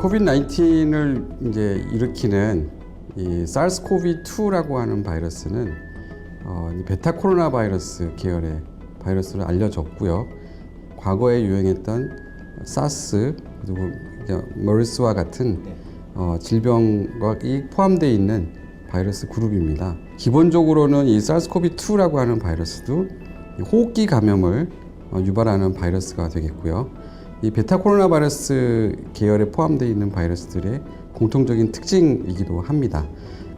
코비드-19을 이제 일으키는 이 SARS-CoV-2라고 하는 바이러스는 베타 코로나 바이러스 계열의 바이러스로 알려졌고요. 과거에 유행했던 사스 그리고 머스와 같은 질병과 포함되어 있는 바이러스 그룹입니다. 기본적으로는 이 SARS-CoV-2라고 하는 바이러스도 호흡기 감염을 유발하는 바이러스가 되겠고요. 이 베타 코로나 바이러스 계열에 포함되어 있는 바이러스들의 공통적인 특징이기도 합니다.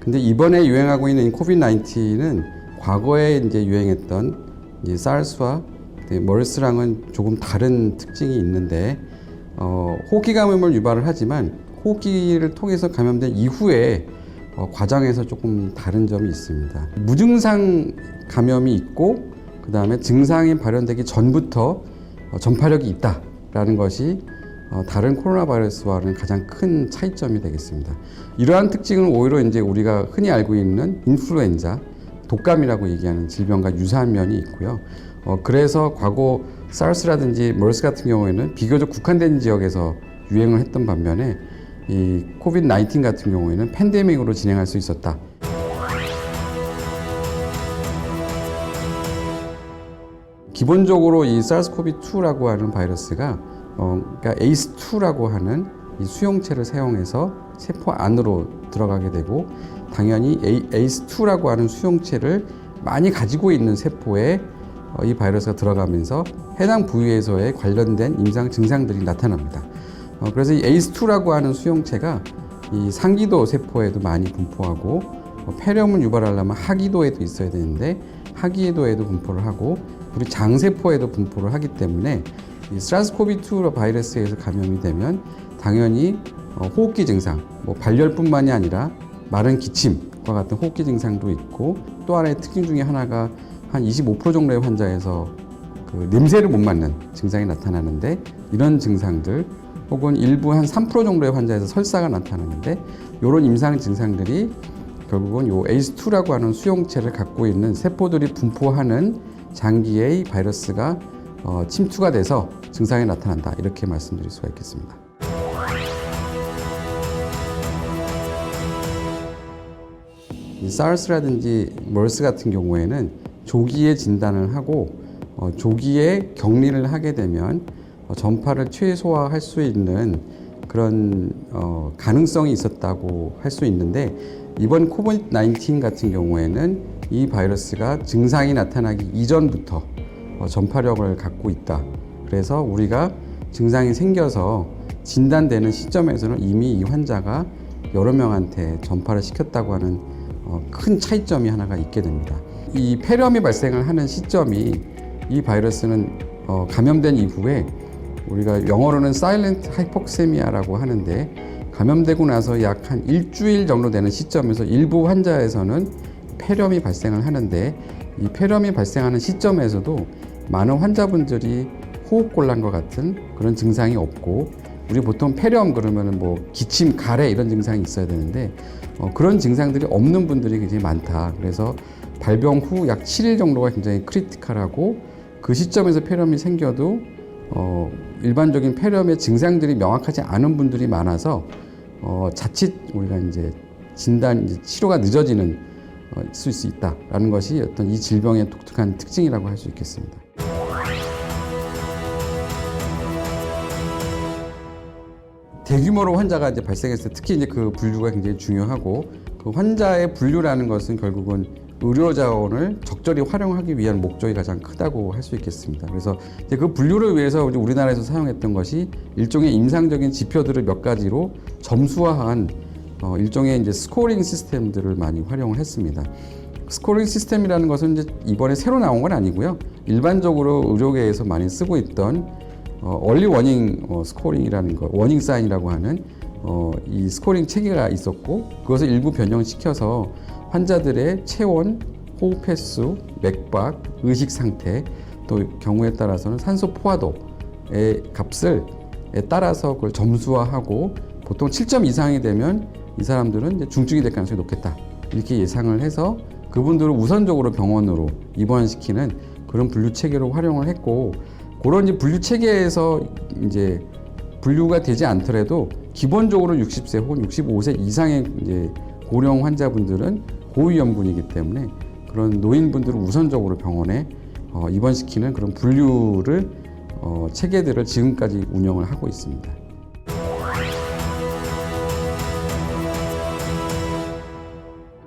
근데 이번에 유행하고 있는 코비드-19는 과거에 이제 유행했던 이 사르스와 머스랑은 조금 다른 특징이 있는데 호흡기 감염을 유발을 하지만 호흡기를 통해서 감염된 이후에 과정에서 조금 다른 점이 있습니다. 무증상 감염이 있고 그 다음에 증상이 발현되기 전부터 전파력이 있다라는 것이 다른 코로나 바이러스와는 가장 큰 차이점이 되겠습니다. 이러한 특징은 오히려 이제 우리가 흔히 알고 있는 인플루엔자, 독감이라고 얘기하는 질병과 유사한 면이 있고요. 그래서 과거 사르스라든지 머스 같은 경우에는 비교적 국한된 지역에서 유행을 했던 반면에 이 코비드-19 같은 경우에는 팬데믹으로 진행할 수 있었다. 기본적으로 이 SARS-CoV-2라고 하는 바이러스가 그러니까 ACE2라고 하는 이 수용체를 사용해서 세포 안으로 들어가게 되고 당연히 ACE2라고 하는 수용체를 많이 가지고 있는 세포에 이 바이러스가 들어가면서 해당 부위에서의 관련된 임상 증상들이 나타납니다. 그래서 이 ACE2라고 하는 수용체가 이 상기도 세포에도 많이 분포하고 폐렴을 유발하려면 하기도에도 있어야 되는데 하기도에도 분포를 하고 우리 장세포에도 분포를 하기 때문에 이 SARS-CoV-2 바이러스에서 감염이 되면 당연히 호흡기 증상, 발열뿐만이 아니라 마른 기침과 같은 호흡기 증상도 있고 또 하나의 특징 중에 하나가 한 25% 정도의 환자에서 그 냄새를 못 맡는 증상이 나타나는데 이런 증상들 혹은 일부 한 3% 정도의 환자에서 설사가 나타나는데 이런 임상 증상들이 결국은 요 ACE2라고 하는 수용체를 갖고 있는 세포들이 분포하는 장기의 바이러스가 침투가 돼서 증상이 나타난다 이렇게 말씀드릴 수가 있겠습니다. 이 사르스라든지 머스 같은 경우에는 조기에 진단을 하고 조기에 격리를 하게 되면 전파를 최소화할 수 있는 그런 가능성이 있었다고 할 수 있는데 이번 코비드-19 같은 경우에는 이 바이러스가 증상이 나타나기 이전부터 전파력을 갖고 있다. 그래서 우리가 증상이 생겨서 진단되는 시점에서는 이미 이 환자가 여러 명한테 전파를 시켰다고 하는 큰 차이점이 하나가 있게 됩니다. 이 폐렴이 발생을 하는 시점이 이 바이러스는 감염된 이후에 우리가 영어로는 사일렌트 하이폭세미아라고 하는데 감염되고 나서 약 한 일주일 정도 되는 시점에서 일부 환자에서는 폐렴이 발생을 하는데 이 폐렴이 발생하는 시점에서도 많은 환자분들이 호흡곤란과 같은 그런 증상이 없고 우리 보통 폐렴 그러면은 기침, 가래 이런 증상이 있어야 되는데 그런 증상들이 없는 분들이 굉장히 많다. 그래서 발병 후 약 7일 정도가 굉장히 크리티컬하고 그 시점에서 폐렴이 생겨도 일반적인 폐렴의 증상들이 명확하지 않은 분들이 많아서 자칫 우리가 이제 치료가 늦어지는 수 있다라는 것이 어떤 이 질병의 독특한 특징이라고 할 수 있겠습니다. 대규모로 환자가 이제 발생했을 때 특히 이제 그 분류가 굉장히 중요하고 그 환자의 분류라는 것은 결국은 의료 자원을 적절히 활용하기 위한 목적이 가장 크다고 할 수 있겠습니다. 그래서 이제 그 분류를 위해서 우리나라에서 사용했던 것이 일종의 임상적인 지표들을 몇 가지로 점수화한 일종의 이제 스코어링 시스템들을 많이 활용을 했습니다. 스코어링 시스템이라는 것은 이제 이번에 새로 나온 건 아니고요. 일반적으로 의료계에서 많이 쓰고 있던 얼리 워닝 스코어링이라는 거, 워닝 사인이라고 하는 이 스코어링 체계가 있었고 그것을 일부 변형시켜서 환자들의 체온, 호흡 횟수, 맥박, 의식 상태, 또 경우에 따라서는 산소 포화도의 값을 따라서 그걸 점수화하고 보통 7점 이상이 되면 이 사람들은 이제 중증이 될 가능성이 높겠다 이렇게 예상을 해서 그분들을 우선적으로 병원으로 입원시키는 그런 분류 체계로 활용을 했고 그런 이제 분류 체계에서 이제 분류가 되지 않더라도 기본적으로 60세 혹은 65세 이상의 이제 고령 환자분들은 고위험군이기 때문에 그런 노인분들을 우선적으로 병원에 입원시키는 그런 분류를 체계들을 지금까지 운영을 하고 있습니다.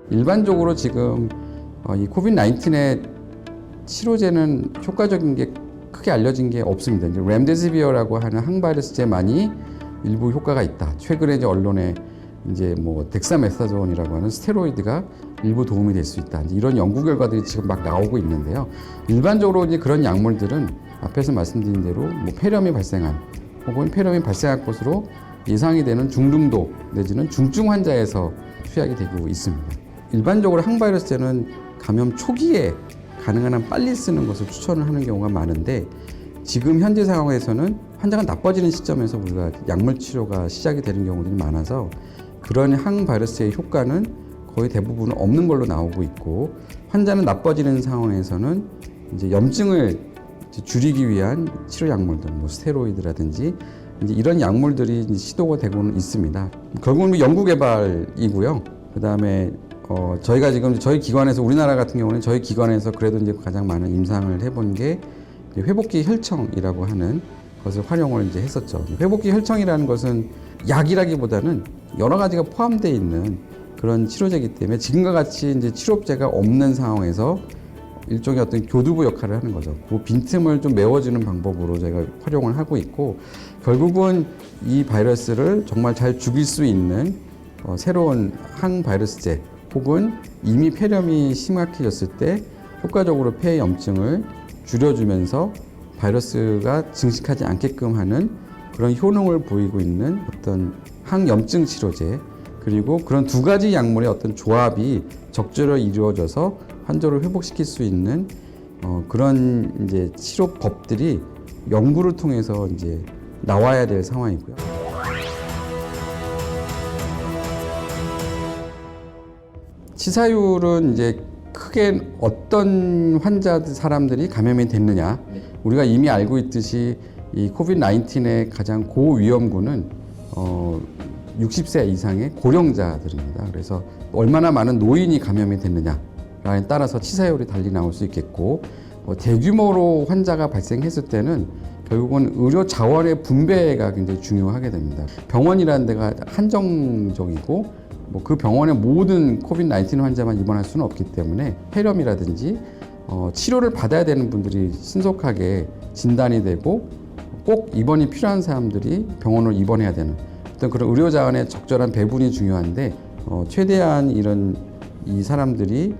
일반적으로 지금 이 코비드-19의 치료제는 효과적인 게 크게 알려진 게 없습니다. 이제 렘데시비어라고 하는 항바이러스제만이 일부 효과가 있다. 최근에 이제 언론에 이제 뭐 덱사메타존이라고 하는 스테로이드가 일부 도움이 될 수 있다. 이런 연구 결과들이 지금 막 나오고 있는데요. 일반적으로 이제 그런 약물들은 앞에서 말씀드린 대로 뭐 폐렴이 발생한 혹은 폐렴이 발생할 것으로 예상이 되는 중등도 내지는 중증 환자에서 투약이 되고 있습니다. 일반적으로 항바이러스제는 감염 초기에 가능한 한 빨리 쓰는 것을 추천을 하는 경우가 많은데 지금 현재 상황에서는 환자가 나빠지는 시점에서 우리가 약물 치료가 시작이 되는 경우들이 많아서 그런 항바이러스의 효과는 거의 대부분 없는 걸로 나오고 있고 환자는 나빠지는 상황에서는 이제 염증을 줄이기 위한 치료 약물들, 뭐 스테로이드라든지 이제 이런 약물들이 이제 시도가 되고는 있습니다. 결국은 연구 개발이고요. 그다음에 저희가 지금 저희 기관에서 우리나라 같은 경우는 저희 기관에서 그래도 이제 가장 많은 임상을 해본 게 회복기 혈청이라고 하는 것을 활용을 이제 했었죠. 회복기 혈청이라는 것은 약이라기보다는 여러 가지가 포함되어 있는 그런 치료제이기 때문에 지금과 같이 이제 치료제가 없는 상황에서 일종의 어떤 교두보 역할을 하는 거죠. 그 빈틈을 좀 메워주는 방법으로 저희가 활용을 하고 있고 결국은 이 바이러스를 정말 잘 죽일 수 있는 새로운 항바이러스제 혹은 이미 폐렴이 심각해졌을 때 효과적으로 폐 염증을 줄여주면서 바이러스가 증식하지 않게끔 하는 그런 효능을 보이고 있는 어떤 항염증 치료제 그리고 그런 두 가지 약물의 어떤 조합이 적절히 이루어져서 환자를 회복시킬 수 있는 그런 이제 치료법들이 연구를 통해서 이제 나와야 될 상황이고요. 치사율은 이제 크게 어떤 사람들이 감염이 됐느냐. 우리가 이미 알고 있듯이 이 코비드-19의 가장 고위험군은 60세 이상의 고령자들입니다. 그래서 얼마나 많은 노인이 감염이 됐느냐에 따라서 치사율이 달리 나올 수 있겠고 대규모로 환자가 발생했을 때는 결국은 의료 자원의 분배가 굉장히 중요하게 됩니다. 병원이라는 데가 한정적이고 그 병원의 모든 코비드-19 환자만 입원할 수는 없기 때문에 폐렴이라든지 치료를 받아야 되는 분들이 신속하게 진단이 되고 꼭 입원이 필요한 사람들이 병원으로 입원해야 되는 어떤 그런 의료 자원의 적절한 배분이 중요한데 최대한 이 사람들이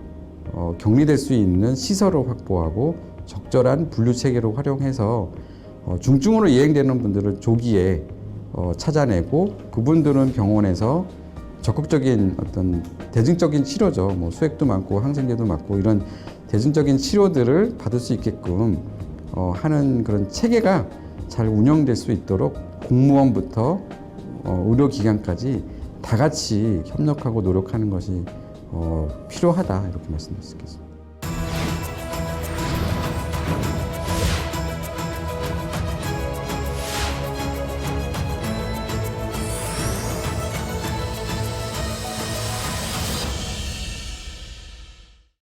격리될 수 있는 시설을 확보하고 적절한 분류 체계를 활용해서 중증으로 예행되는 분들을 조기에 찾아내고 그분들은 병원에서 적극적인 어떤 대증적인 치료죠. 뭐 수액도 맞고 항생제도 맞고 이런 대증적인 치료들을 받을 수 있게끔 하는 그런 체계가 잘 운영될 수 있도록 공무원부터 의료기관까지 다 같이 협력하고 노력하는 것이 필요하다 이렇게 말씀드리겠습니다.